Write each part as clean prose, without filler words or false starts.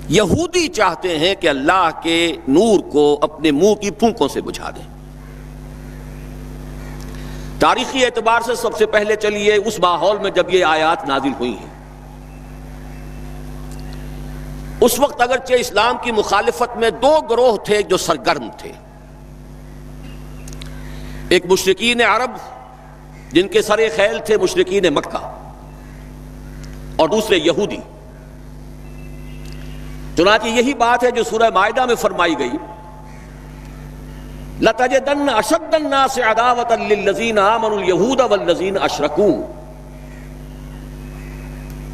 یہودی چاہتے ہیں کہ اللہ کے نور کو اپنے منہ کی پھونکوں سے بجھا دیں۔ تاریخی اعتبار سے سب سے پہلے چلیے اس ماحول میں جب یہ آیات نازل ہوئی ہیں، اس وقت اگرچہ اسلام کی مخالفت میں دو گروہ تھے جو سرگرم تھے، ایک مشرکین عرب جن کے سر خیل تھے مشرکین مکہ، اور دوسرے یہودی۔ چنانچہ یہی بات ہے جو سورہ مائدہ میں فرمائی گئی، لَتَجِدَنَّ أَشَدَّ النَّاسِ عَدَاوَةً لِلَّذِينَ آمَنُوا الْيَهُودَ وَالَّذِينَ أَشْرَكُوا،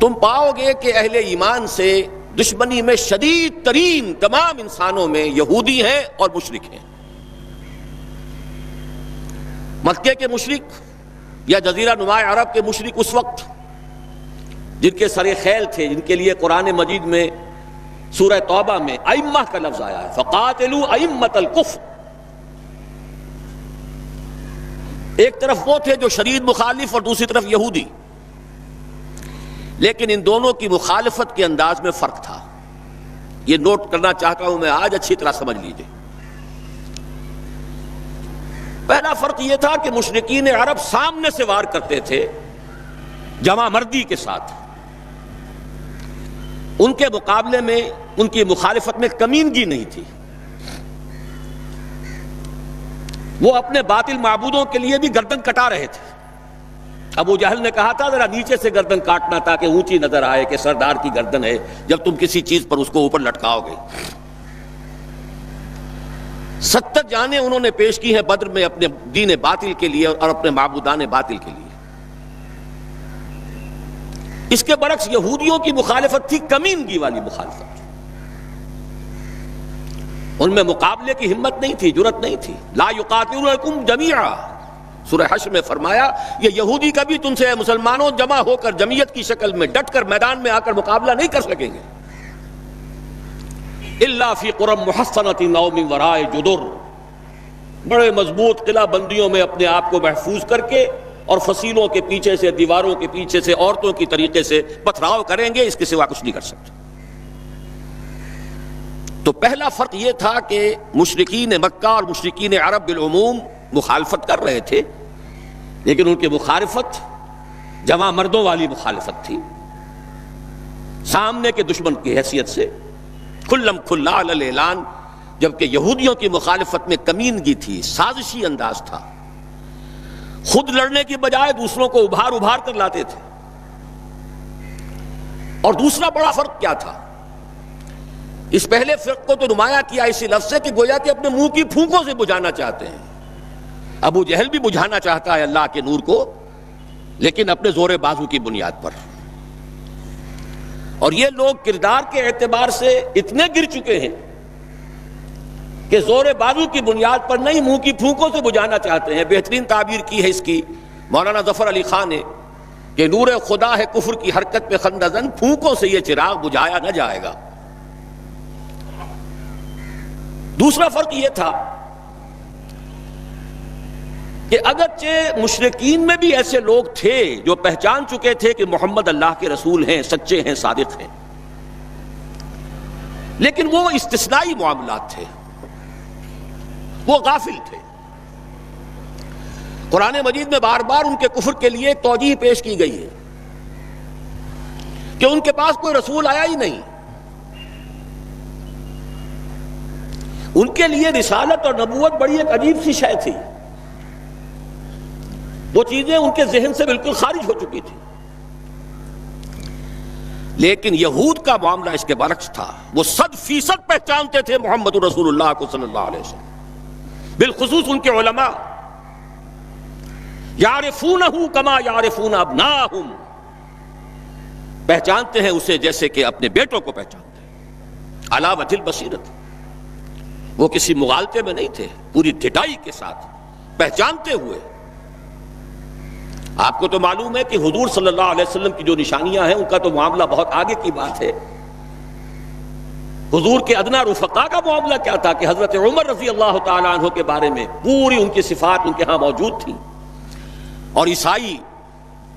تم پاؤ گے کہ اہل ایمان سے دشمنی میں شدید ترین تمام انسانوں میں یہودی ہیں اور مشرک ہیں۔ مکے کے مشرک یا جزیرہ نما عرب کے مشرک اس وقت جن کے سر خیل تھے، جن کے لیے قرآن مجید میں سورہ توبہ میں ائمہ کا لفظ آیا ہے، فَقَاتِلُوا أَئِمَّةَ الْكُفْرِ، ایک طرف وہ تھے جو شدید مخالف اور دوسری طرف یہودی، لیکن ان دونوں کی مخالفت کے انداز میں فرق تھا۔ یہ نوٹ کرنا چاہتا ہوں میں آج، اچھی طرح سمجھ لیجئے۔ پہلا فرق یہ تھا کہ مشرکین عرب سامنے سے وار کرتے تھے جمع مردی کے ساتھ، ان کے مقابلے میں ان کی مخالفت میں کمینگی نہیں تھی۔ وہ اپنے باطل معبودوں کے لیے بھی گردن کٹا رہے تھے۔ ابو جہل نے کہا تھا ذرا نیچے سے گردن کاٹنا تاکہ اونچی نظر آئے کہ سردار کی گردن ہے، جب تم کسی چیز پر اس کو اوپر لٹکاؤ گے۔ 70 جانیں انہوں نے پیش کی ہیں بدر میں اپنے دین باطل کے لیے اور اپنے معبودان باطل کے لیے۔ اس کے برعکس یہودیوں کی مخالفت تھی کمینگی والی مخالفت، ان میں مقابلے کی ہمت نہیں تھی، جرأت نہیں تھی۔ لا یقاتلونکم جمیعا، سورہ حشر میں فرمایا یہ یہودی کبھی تم سے مسلمانوں جمع ہو کر جمعیت کی شکل میں ڈٹ کر میدان میں آ کر مقابلہ نہیں کر سکیں گے، الا فی قری محصنۃ او من وراء جدر، بڑے مضبوط قلعہ بندیوں میں اپنے آپ کو محفوظ کر کے اور فصیلوں کے پیچھے سے، دیواروں کے پیچھے سے، عورتوں کی طریقے سے پتھراؤ کریں گے، اس کے سوا کچھ نہیں کر سکتے۔ تو پہلا فرق یہ تھا کہ مشرکین مکہ اور مشرکین عرب بالعموم مخالفت کر رہے تھے، لیکن ان کی مخالفت جمع مردوں والی مخالفت تھی، سامنے کے دشمن کی حیثیت سے کھلم کھلا علی الاعلان، جبکہ یہودیوں کی مخالفت میں کمینگی تھی، سازشی انداز تھا، خود لڑنے کی بجائے دوسروں کو ابھار ابھار کر لاتے تھے۔ اور دوسرا بڑا فرق کیا تھا؟ اس پہلے فرق کو تو نمایاں کیا اسی لفظ سے کہ گویا کہ اپنے منہ کی پھونکوں سے بجھانا چاہتے ہیں۔ ابو جہل بھی بجھانا چاہتا ہے اللہ کے نور کو، لیکن اپنے زور بازو کی بنیاد پر۔ اور یہ لوگ کردار کے اعتبار سے اتنے گر چکے ہیں کہ زور بازو کی بنیاد پر نہیں، منہ کی پھونکوں سے بجھانا چاہتے ہیں۔ بہترین تعبیر کی ہے اس کی مولانا ظفر علی خان نے کہ نور خدا ہے کفر کی حرکت پہ خندہ زن، پھونکوں سے یہ چراغ بجھایا نہ جائے گا۔ دوسرا فرق یہ تھا کہ اگرچہ مشرکین میں بھی ایسے لوگ تھے جو پہچان چکے تھے کہ محمد اللہ کے رسول ہیں، سچے ہیں، صادق ہیں، لیکن وہ استثنائی معاملات تھے، وہ غافل تھے۔ قرآن مجید میں بار بار ان کے کفر کے لیے ایک توجیہ پیش کی گئی ہے کہ ان کے پاس کوئی رسول آیا ہی نہیں، ان کے لیے رسالت اور نبوت بڑی ایک عجیب سی شے تھی، وہ چیزیں ان کے ذہن سے بالکل خارج ہو چکی تھی۔ لیکن یہود کا معاملہ اس کے برعکس تھا، وہ 100% پہچانتے تھے محمد رسول اللہ کو صلی اللہ علیہ وسلم، بالخصوص ان کے علماء، یعرفونہ کما یعرفون ابناءہم، پہچانتے ہیں اسے جیسے کہ اپنے بیٹوں کو پہچانتے ہیں، علی وجہ البصیرۃ، وہ کسی مغالطے میں نہیں تھے، پوری ڈٹائی کے ساتھ پہچانتے ہوئے۔ آپ کو تو معلوم ہے کہ حضور صلی اللہ علیہ وسلم کی جو نشانیاں ہیں ان کا تو معاملہ بہت آگے کی بات ہے۔ حضور کے ادنا رفقا کا معاملہ کیا تھا کہ حضرت عمر رضی اللہ تعالیٰ عنہ کے بارے میں پوری ان کی صفات ان کے ہاں موجود تھیں، اور عیسائی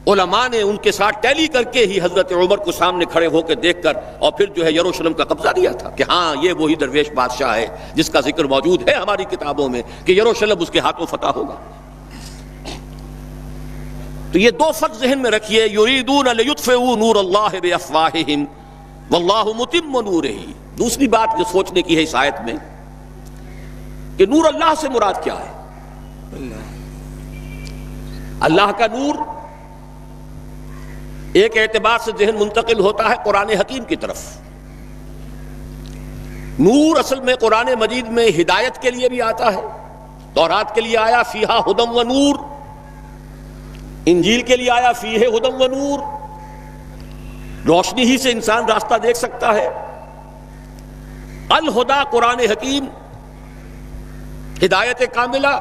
علماء نے ان کے ساتھ ٹیلی کر کے ہی حضرت عمر کو سامنے کھڑے ہو کے دیکھ کر اور پھر جو ہے یروشلم کا قبضہ دیا تھا کہ ہاں یہ وہی درویش بادشاہ ہے جس کا ذکر موجود ہے ہماری کتابوں میں کہ یروشلم اس کے ہاتھوں فتح ہوگا۔ تو یہ دو فرق ذہن میں رکھیے، یریدون لیطفئوا نور اللہ بافواہہم واللہ متم نورہ۔ دوسری بات جو سوچنے کی ہے اس آیت میں کہ نور اللہ سے مراد کیا ہے؟ اللہ کا نور ایک اعتبار سے ذہن منتقل ہوتا ہے قرآن حکیم کی طرف۔ نور اصل میں قرآن مجید میں ہدایت کے لیے بھی آتا ہے، تورات کے لیے آیا فیہا ہدی و نور، انجیل کے لیے آیا فیہ ہدی و نور، روشنی ہی سے انسان راستہ دیکھ سکتا ہے۔ الہدا قرآن حکیم، ہدایت کاملہ،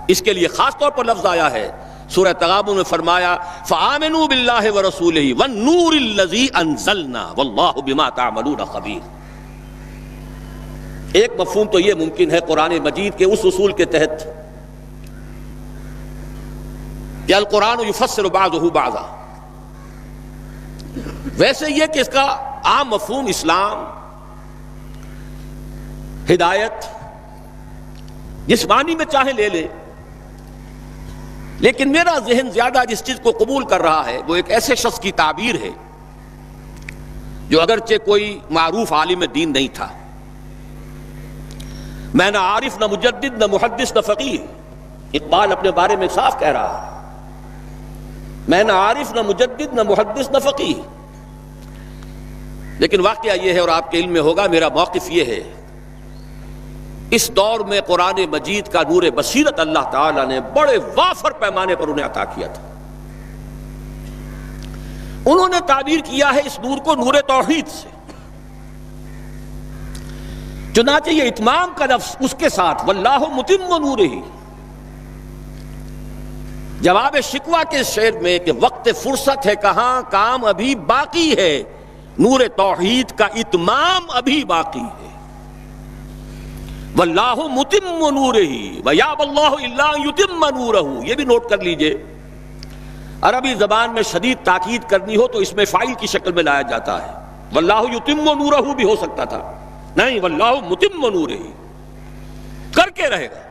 اس کے لیے خاص طور پر لفظ آیا ہے۔ سورہ تغابن میں فرمایا فآمنوا باللہ ورسولہ والنور الذی انزلنا واللہ بما تعملون خبیر۔ ایک مفہوم تو یہ ممکن ہے قرآن مجید کے اس اصول کے تحت کہ القرآن یفسر بعضہ بعضا، ویسے یہ کہ اس کا عام مفہوم اسلام، ہدایت، جس معنی میں چاہے لے لے، لیکن میرا ذہن زیادہ جس چیز کو قبول کر رہا ہے وہ ایک ایسے شخص کی تعبیر ہے جو اگرچہ کوئی معروف عالم دین نہیں تھا، میں نہ عارف نہ مجدد نہ محدث نہ فقیہ، اقبال اپنے بارے میں صاف کہہ رہا ہے، میں نہ عارف نہ مجدد نہ محدث نہ فقیہ، لیکن واقعہ یہ ہے اور آپ کے علم میں ہوگا، میرا موقف یہ ہے اس دور میں قرآن مجید کا نور بصیرت اللہ تعالیٰ نے بڑے وافر پیمانے پر انہیں عطا کیا تھا۔ انہوں نے تعبیر کیا ہے اس نور کو نور توحید سے، چنانچہ یہ اتمام کا لفظ اس کے ساتھ واللہ متم نورہ، جواب شکوہ کے شعر میں کہ وقت فرصت ہے کہاں کام ابھی باقی ہے، نور توحید کا اتمام ابھی باقی ہے۔ واللہ متم نورہ ویابی اللہ الا ان یتم نورہ، یہ بھی نوٹ کر لیجئے، عربی زبان میں شدید تاکید کرنی ہو تو اس میں فاعل کی شکل میں لایا جاتا ہے، واللہ یتم نورہ بھی ہو سکتا تھا، نہیں واللہ متم نورہ، کر کے رہے گا۔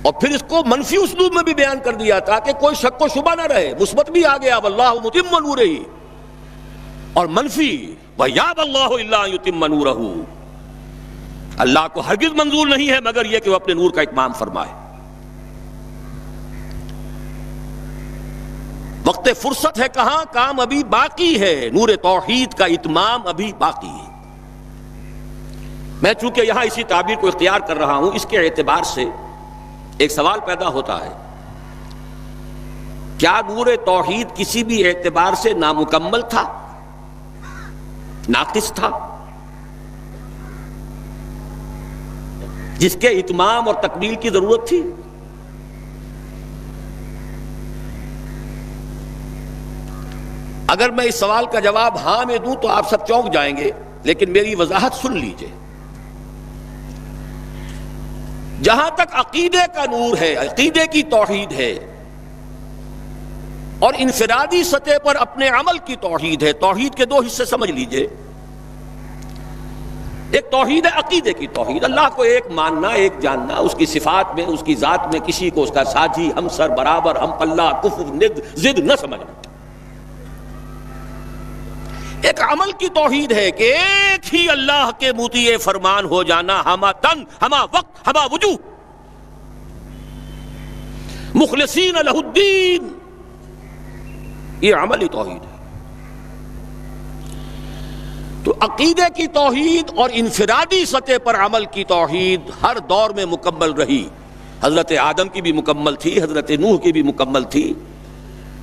اور پھر اس کو منفی اسلوب میں بھی بیان کر دیا تاکہ کوئی شک و شبہ نہ رہے، مثبت بھی آ گیا واللہ متم نورہ، اور منفی ویابی اللہ الا ان یتم نورہ، اللہ کو ہرگز منظور نہیں ہے مگر یہ کہ وہ اپنے نور کا اتمام فرمائے۔ وقت فرصت ہے کہاں کام ابھی باقی ہے، نور توحید کا اتمام ابھی باقی ہے۔ میں چونکہ یہاں اسی تعبیر کو اختیار کر رہا ہوں، اس کے اعتبار سے ایک سوال پیدا ہوتا ہے، کیا نور توحید کسی بھی اعتبار سے نامکمل تھا، ناقص تھا، جس کے اتمام اور تکمیل کی ضرورت تھی؟ اگر میں اس سوال کا جواب ہاں میں دوں تو آپ سب چونک جائیں گے، لیکن میری وضاحت سن لیجئے۔ جہاں تک عقیدے کا نور ہے، عقیدے کی توحید ہے، اور انفرادی سطح پر اپنے عمل کی توحید ہے، توحید کے دو حصے سمجھ لیجئے۔ ایک توحید ہے عقیدے کی توحید، اللہ کو ایک ماننا، ایک جاننا، اس کی صفات میں، اس کی ذات میں کسی کو اس کا ساجی، ہمسر، برابر، ہم پلہ، کفر، ند، ضد نہ سمجھنا۔ ایک عمل کی توحید ہے کہ ایک ہی اللہ کے مطیع فرمان ہو جانا، ہما تن، ہما وقت، ہما وجوہ، مخلصین لہ الدین، یہ عملی توحید ہے۔ تو عقیدے کی توحید اور انفرادی سطح پر عمل کی توحید ہر دور میں مکمل رہی، حضرت آدم کی بھی مکمل تھی، حضرت نوح کی بھی مکمل تھی،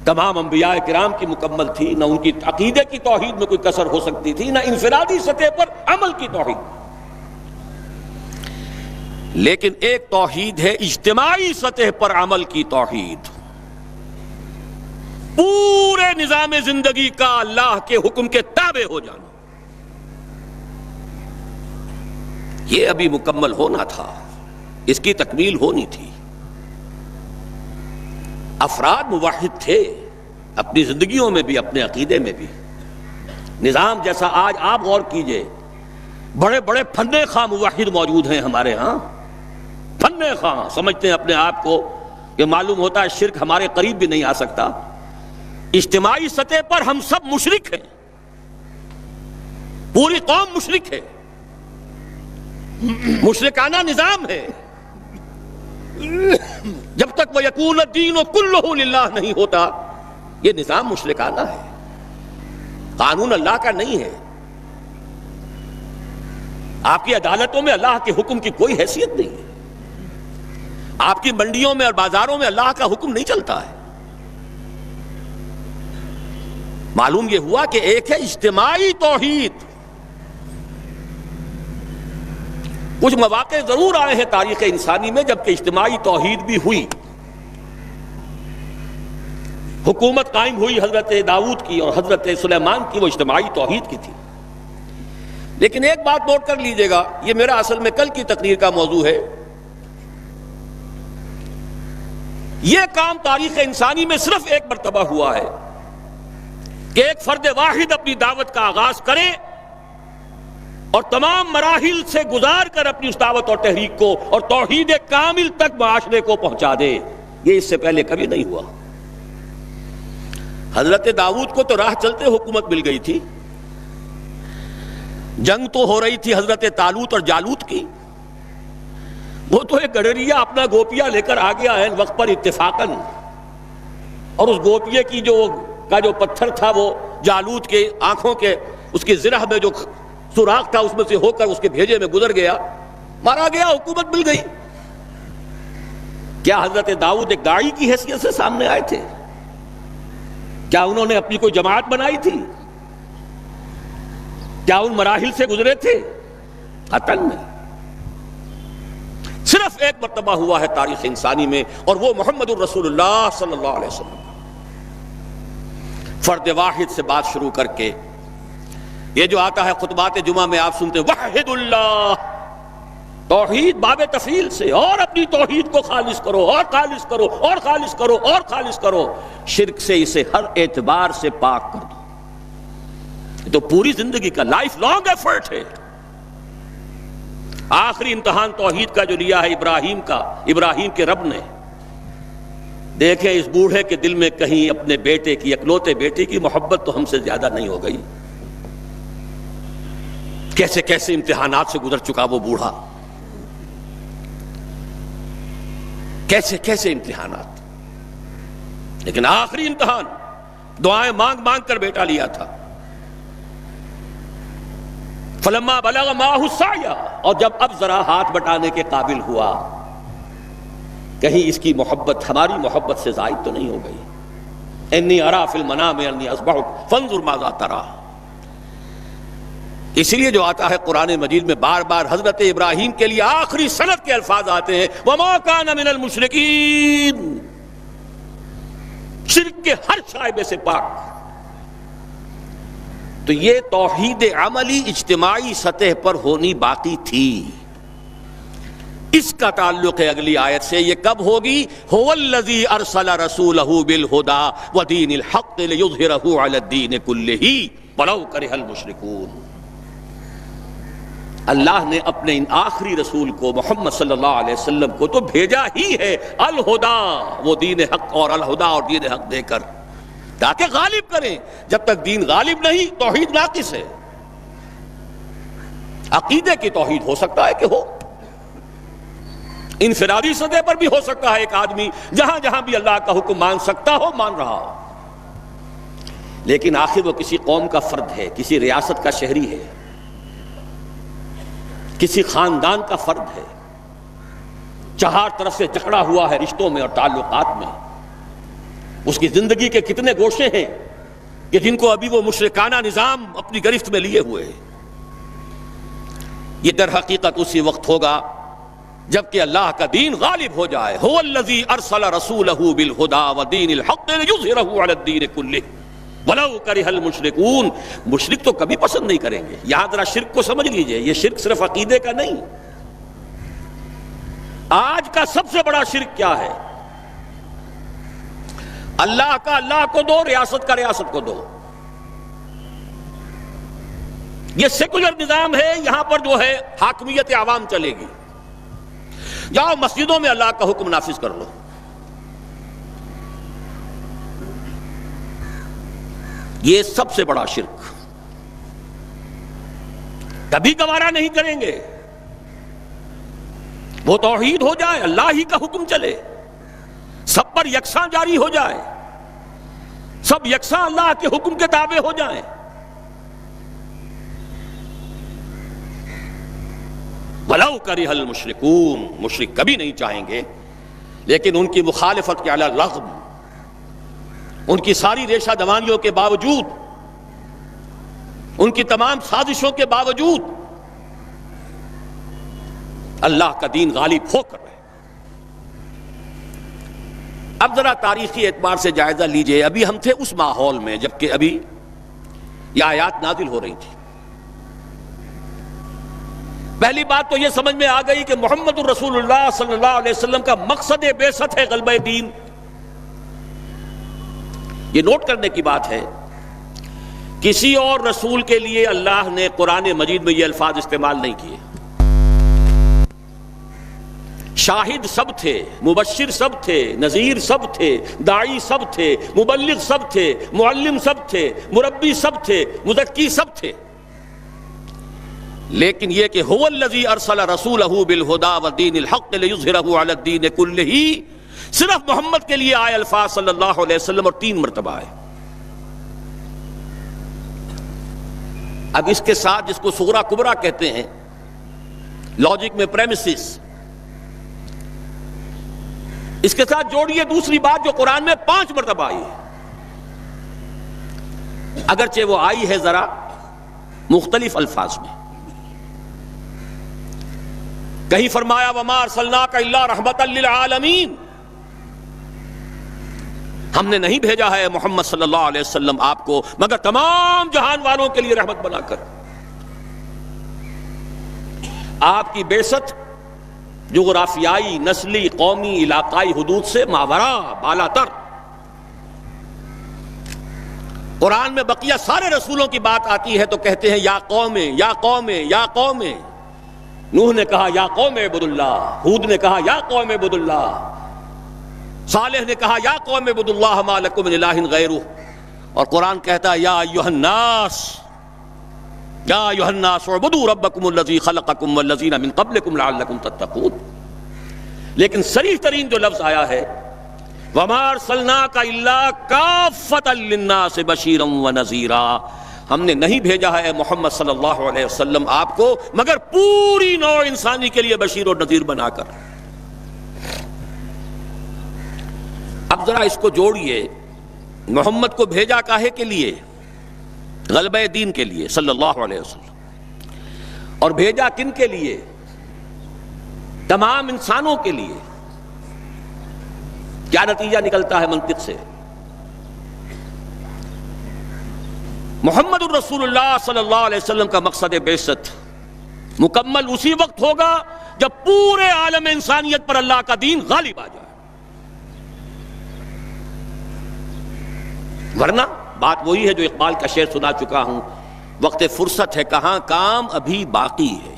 تمام انبیاء کرام کی مکمل تھی، نہ ان کی عقیدے کی توحید میں کوئی کسر ہو سکتی تھی، نہ انفرادی سطح پر عمل کی توحید۔ لیکن ایک توحید ہے اجتماعی سطح پر عمل کی توحید، پورے نظام زندگی کا اللہ کے حکم کے تابع ہو جانا، یہ ابھی مکمل ہونا تھا، اس کی تکمیل ہونی تھی۔ افراد موحد تھے اپنی زندگیوں میں بھی، اپنے عقیدے میں بھی. نظام جیسا آج آپ غور کیجئے، بڑے بڑے فن خواہ موحد موجود ہیں ہمارے ہاں. فن خواہ سمجھتے ہیں اپنے آپ کو کہ معلوم ہوتا ہے شرک ہمارے قریب بھی نہیں آ سکتا. اجتماعی سطح پر ہم سب مشرک ہیں، پوری قوم مشرک ہے، مشرکانہ نظام ہے. جب تک وہ یکون الدین کلہ للہ نہیں ہوتا یہ نظام مشرکانہ ہے، قانون اللہ کا نہیں ہے. آپ کی عدالتوں میں اللہ کے حکم کی کوئی حیثیت نہیں ہے، آپ کی منڈیوں میں اور بازاروں میں اللہ کا حکم نہیں چلتا ہے. معلوم یہ ہوا کہ ایک ہے اجتماعی توحید. کچھ مواقع ضرور آئے ہیں تاریخ انسانی میں جبکہ اجتماعی توحید بھی ہوئی، حکومت قائم ہوئی حضرت داؤد کی اور حضرت سلیمان کی، وہ اجتماعی توحید کی تھی. لیکن ایک بات نوٹ کر لیجئے گا، یہ میرا اصل میں کل کی تقریر کا موضوع ہے. یہ کام تاریخ انسانی میں صرف ایک مرتبہ ہوا ہے کہ ایک فرد واحد اپنی دعوت کا آغاز کرے اور تمام مراحل سے گزار کر اپنی اس دعوت اور تحریک کو اور توحید کامل تک معاشرے کو پہنچا دے. یہ اس سے پہلے کبھی نہیں ہوا. حضرت داؤد کو تو راہ چلتے حکومت مل گئی تھی، جنگ تو ہو رہی تھی حضرت طالوت اور جالوت کی. وہ تو ایک گڈریا اپنا گوپیا لے کر آ گیا ہے وقت پر اتفاقاً، اور اس گوپیے کی جو پتھر تھا وہ جالوت کے آنکھوں کے اس کی زرہ میں جو سوراخ تھا اس میں سے ہو کر اس کے بھیجے میں گزر گیا، مارا گیا، حکومت مل گئی. کیا حضرت داؤد ایک داعی کی حیثیت سے سامنے آئے تھے؟ کیا انہوں نے اپنی کوئی جماعت بنائی تھی؟ کیا ان مراحل سے گزرے تھے؟ قطعاً نہیں. صرف ایک مرتبہ ہوا ہے تاریخ انسانی میں، اور وہ محمد الرسول اللہ صلی اللہ علیہ وسلم. فرد واحد سے بات شروع کر کے یہ جو آتا ہے خطبات جمعہ میں آپ سنتے وحد اللہ، توحید باب تفصیل سے، اور اپنی توحید کو خالص کرو اور خالص کرو اور خالص کرو اور خالص کرو، شرک سے اسے ہر اعتبار سے پاک کر دو. یہ تو پوری زندگی کا لائف لانگ ایفرٹ ہے. آخری امتحان توحید کا جو لیا ہے ابراہیم کے رب نے. دیکھیں اس بوڑھے کے دل میں کہیں اپنے بیٹے کی، اکلوتے بیٹے کی محبت تو ہم سے زیادہ نہیں ہو گئی. کیسے کیسے امتحانات سے گزر چکا وہ بوڑھا، کیسے کیسے امتحانات. لیکن آخری امتحان دعائیں مانگ مانگ کر بیٹا لیا تھا. فلما بلغ معه السعی، اور جب اب ذرا ہاتھ بٹانے کے قابل ہوا، کہیں اس کی محبت ہماری محبت سے زائد تو نہیں ہو گئی. انی ارا فی المنام انی اذبحک فانظر ماذا تری. اسی لیے جو آتا ہے قرآن مجید میں بار بار حضرت ابراہیم کے لیے آخری سند کے الفاظ آتے ہیں وما کان من المشرکین، شرک کے ہر شائبے سے پاک. تو یہ توحید عملی اجتماعی سطح پر ہونی باقی تھی. اس کا تعلق ہے اگلی آیت سے. یہ کب ہوگی؟ هو الذی ارسل رسولہ بالہدی ودین الحق لیظہرہ علی الدین کلہ ولو کرہ المشرکون. اللہ نے اپنے ان آخری رسول کو محمد صلی اللہ علیہ وسلم کو تو بھیجا ہی ہے الہدا، وہ دین حق اور الہدا اور دین حق دے کر، تاکہ غالب کریں. جب تک دین غالب نہیں توحید ناقص ہے. عقیدے کی توحید ہو سکتا ہے کہ ہو، انفرادی سطح پر بھی ہو سکتا ہے. ایک آدمی جہاں جہاں بھی اللہ کا حکم مان سکتا ہو مان رہا ہو، لیکن آخر وہ کسی قوم کا فرد ہے، کسی ریاست کا شہری ہے، کسی خاندان کا فرد ہے، چہار طرف سے جکڑا ہوا ہے رشتوں میں اور تعلقات میں. اس کی زندگی کے کتنے گوشے ہیں کہ جن کو ابھی وہ مشرکانہ نظام اپنی گرفت میں لیے ہوئے ہیں. یہ در حقیقت اسی وقت ہوگا جبکہ اللہ کا دین غالب ہو جائے. هو الذی ارسل رسولہ بالہدی ودین الحق لیظہرہ علی الدین کلہ ولو کرہ المشرکون. مشرک تو کبھی پسند نہیں کریں گے. یہاں ذرا شرک کو سمجھ لیجئے، یہ شرک صرف عقیدے کا نہیں. آج کا سب سے بڑا شرک کیا ہے؟ اللہ کا اللہ کو دو، ریاست کا ریاست کو دو. یہ سیکولر نظام ہے، یہاں پر جو ہے حاکمیت عوام چلے گی. جاؤ مسجدوں میں اللہ کا حکم نافذ کر لو. یہ سب سے بڑا شرک، کبھی گوارا نہیں کریں گے. وہ توحید ہو جائے، اللہ ہی کا حکم چلے، سب پر یکساں جاری ہو جائے، سب یکساں اللہ کے حکم کے تابع ہو جائیں. وَلَوْ كَرِهَ الْمُشْرِكُونَ، مشرک کبھی نہیں چاہیں گے، لیکن ان کی مخالفت کے علی الرغم، ان کی ساری ریشہ دوانیوں کے باوجود، ان کی تمام سازشوں کے باوجود اللہ کا دین غالب ہو کر رہے. اب ذرا تاریخی اعتبار سے جائزہ لیجئے. ابھی ہم تھے اس ماحول میں جبکہ ابھی یہ آیات نازل ہو رہی تھی. پہلی بات تو یہ سمجھ میں آ گئی کہ محمد الرسول اللہ صلی اللہ علیہ وسلم کا مقصد بعثت ہے غلبہ دین. یہ نوٹ کرنے کی بات ہے، کسی اور رسول کے لیے اللہ نے قرآن مجید میں یہ الفاظ استعمال نہیں کیے. شاہد سب تھے، مبشر سب تھے، نذیر سب تھے، داعی سب تھے، مبلغ سب تھے، معلم سب تھے، مربی سب تھے، مزکی سب تھے. لیکن یہ کہ هو الذی ارسل رسولہ بالہدی ودین الحق لیظہرہ علی الدین کلہ، صرف محمد کے لیے آئے الفاظ صلی اللہ علیہ وسلم، اور 3 مرتبہ آئے. اب اس کے ساتھ جس کو صغرا کبرا کہتے ہیں لاجک میں پریمیسز، اس کے ساتھ جوڑیے دوسری بات جو قرآن میں 5 مرتبہ آئی ہے، اگرچہ وہ آئی ہے ذرا مختلف الفاظ میں. کہیں فرمایا وَمَا أَرْسَلْنَاكَ إِلَّا رَحْمَةً لِّلْعَالَمِينَ، ہم نے نہیں بھیجا ہے محمد صلی اللہ علیہ وسلم آپ کو مگر تمام جہان والوں کے لیے رحمت بنا کر. آپ کی بعثت جغرافیائی، نسلی، قومی، علاقائی حدود سے ماورا، بالا تر. قرآن میں بقیہ سارے رسولوں کی بات آتی ہے تو کہتے ہیں یا قوم یا قوم یا قوم. نوح نے کہا یا قوم اعبد اللہ، ہود نے کہا یا قوم اعبد اللہ، صالح نے کہا یا قوم اعبد اللہ ما لکم من الہ غیرہ. اور قرآن کہتا ہے یا ایھا الناس، یا ایھا الناس اعبدوا ربکم الذی خلقکم والذین من قبلکم لعلکم تتقون. لیکن صریح ترین جو لفظ آیا ہے وما ارسلناک الا کافۃ للناس بشیرا ونذیرا، ہم نے نہیں بھیجا ہے محمد صلی اللہ علیہ وسلم آپ کو مگر پوری نوع انسانی کے لیے بشیر اور نذیر بنا کر. اب ذرا اس کو جوڑیے، محمد کو بھیجا کاہے کے لیے؟ غلبہ دین کے لیے صلی اللہ علیہ وسلم. اور بھیجا کن کے لیے؟ تمام انسانوں کے لیے. کیا نتیجہ نکلتا ہے منطق سے؟ محمد الرسول اللہ صلی اللہ علیہ وسلم کا مقصد بعثت مکمل اسی وقت ہوگا جب پورے عالم انسانیت پر اللہ کا دین غالب آ جائے. ورنہ بات وہی ہے جو اقبال کا شعر سنا چکا ہوں، وقت فرصت ہے کہاں کام ابھی باقی ہے،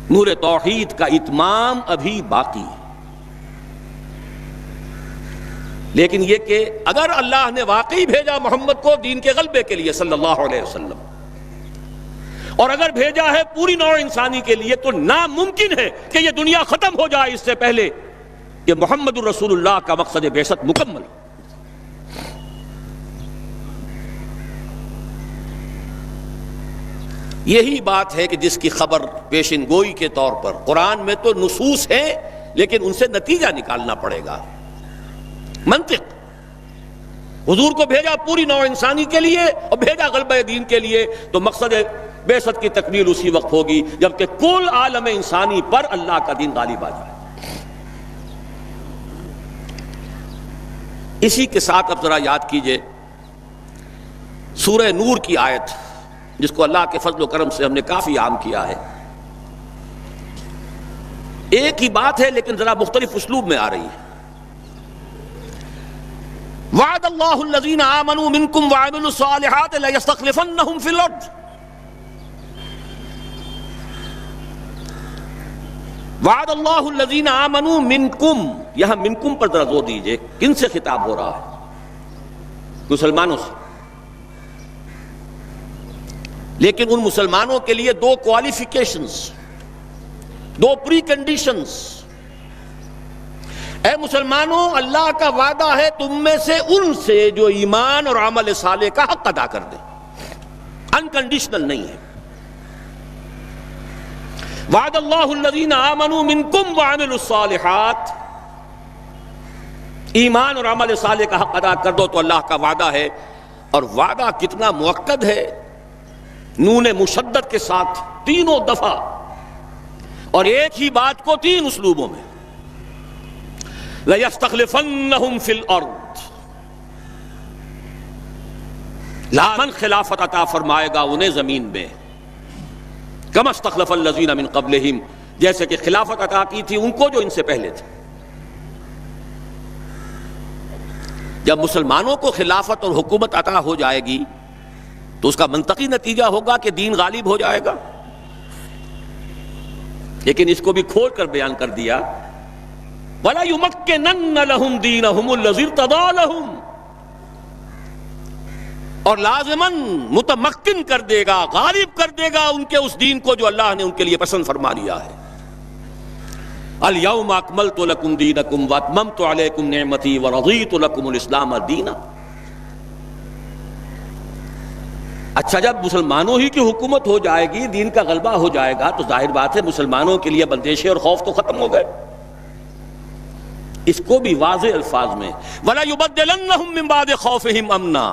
نور توحید کا اتمام ابھی باقی ہے. لیکن یہ کہ اگر اللہ نے واقعی بھیجا محمد کو دین کے غلبے کے لیے صلی اللہ علیہ وسلم، اور اگر بھیجا ہے پوری نوع انسانی کے لیے، تو ناممکن ہے کہ یہ دنیا ختم ہو جائے اس سے پہلے کہ محمد الرسول اللہ کا مقصد بعثت مکمل ہو. یہی بات ہے کہ جس کی خبر پیشن گوئی کے طور پر قرآن میں تو نصوص ہیں، لیکن ان سے نتیجہ نکالنا پڑے گا. منطق، حضور کو بھیجا پوری نوع انسانی کے لیے اور بھیجا غلبہ دین کے لیے، تو مقصد بعثت کی تکمیل اسی وقت ہوگی جبکہ کل عالم انسانی پر اللہ کا دین غالب آ جائے. اسی کے ساتھ اب ذرا یاد کیجئے سورہ نور کی آیت، جس کو اللہ کے فضل و کرم سے ہم نے کافی عام کیا ہے. ایک ہی بات ہے لیکن ذرا مختلف اسلوب میں آ رہی ہے. وعد اللہ الذین آمنوا منکم وعملوا الصالحات لیستخلفنہم فی الارض. وعد اللہ الذین آمنوا منکم، یہاں منکم پر ذرا زور دیجئے. کن سے خطاب ہو رہا ہے؟ مسلمانوں سے. لیکن ان مسلمانوں کے لیے دو کوالیفیکیشنز، دو پری کنڈیشنز. اے مسلمانوں، اللہ کا وعدہ ہے تم میں سے ان سے جو ایمان اور عمل صالح کا حق ادا کر دے، انکنڈیشنل نہیں ہے. وعد اللہ الذین آمنوا منکم وعملوا الصالحات، ایمان اور عمل صالح کا حق ادا کر دو تو اللہ کا وعدہ ہے. اور وعدہ کتنا مؤکد ہے، نون مشدد کے ساتھ تینوں دفعہ، اور ایک ہی بات کو تین اسلوبوں میں. لَيَسْتَخْلِفَنَّهُمْ فِي الْأَرْضِ، لامن خلافت عطا فرمائے گا انہیں زمین میں. كَمَا اسْتَخْلَفَ الَّذِينَ مِن قَبْلِهِمْ، جیسے کہ خلافت عطا کی تھی ان کو جو ان سے پہلے تھے. جب مسلمانوں کو خلافت اور حکومت عطا ہو جائے گی تو اس کا منطقی نتیجہ ہوگا کہ دین غالب ہو جائے گا. لیکن اس کو بھی کھول کر بیان کر دیا، وَلَا يُمَكِّنَنَّ لَهُمْ دِينَهُمُ الَّذِي ارْتَضَىٰ لَهُمْ، اور لازماً متمکن کر دے گا، غالب کر دے گا ان کے اس دین کو جو اللہ نے ان کے لیے پسند فرما لیا ہے. الْيَوْمَ أَكْمَلْتُ لَكُمْ دِينَكُمْ وَأَتْمَمْتُ عَلَيْكُمْ نِعْمَتِي وَرَضِيتُ لَكُمُ الْإِسْلَامَ دِينًا. اچھا، جب مسلمانوں ہی کی حکومت ہو جائے گی، دین کا غلبہ ہو جائے گا، تو ظاہر بات ہے مسلمانوں کے لیے بندشیں اور خوف تو ختم ہو گئے. اس کو بھی واضح الفاظ میں وَلَا يُبَدِّلَنَّهُم مِّن بَعْدِ خَوْفِهِمْ أَمْنًا،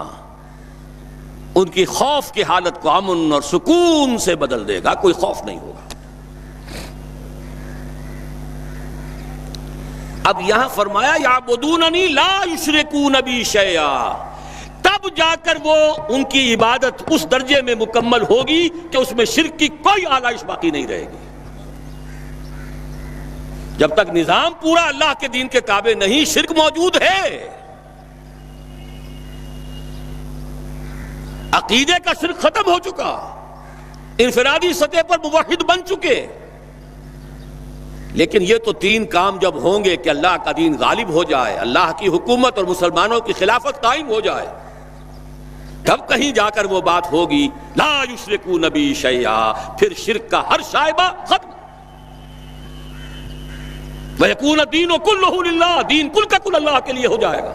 ان کی خوف کی حالت کو امن اور سکون سے بدل دے گا، کوئی خوف نہیں ہوگا. اب یہاں فرمایا یعبدوننی لا یشرکون بی شیئا، تب جا کر وہ ان کی عبادت اس درجے میں مکمل ہوگی کہ اس میں شرک کی کوئی آلائش باقی نہیں رہے گی. جب تک نظام پورا اللہ کے دین کے تابع نہیں، شرک موجود ہے. عقیدے کا شرک ختم ہو چکا، انفرادی سطح پر موحد بن چکے. لیکن یہ تو تین کام جب ہوں گے کہ اللہ کا دین غالب ہو جائے، اللہ کی حکومت اور مسلمانوں کی خلافت قائم ہو جائے، تب کہیں جا کر وہ بات ہوگی لا یشرکون بی شیئا، پھر شرک کا ہر شائبہ ختم. وَيَكُونَ الدِّينُ كُلُّهُ لِلَّهِ، دین کل کا کل اللہ کے لیے ہو جائے گا.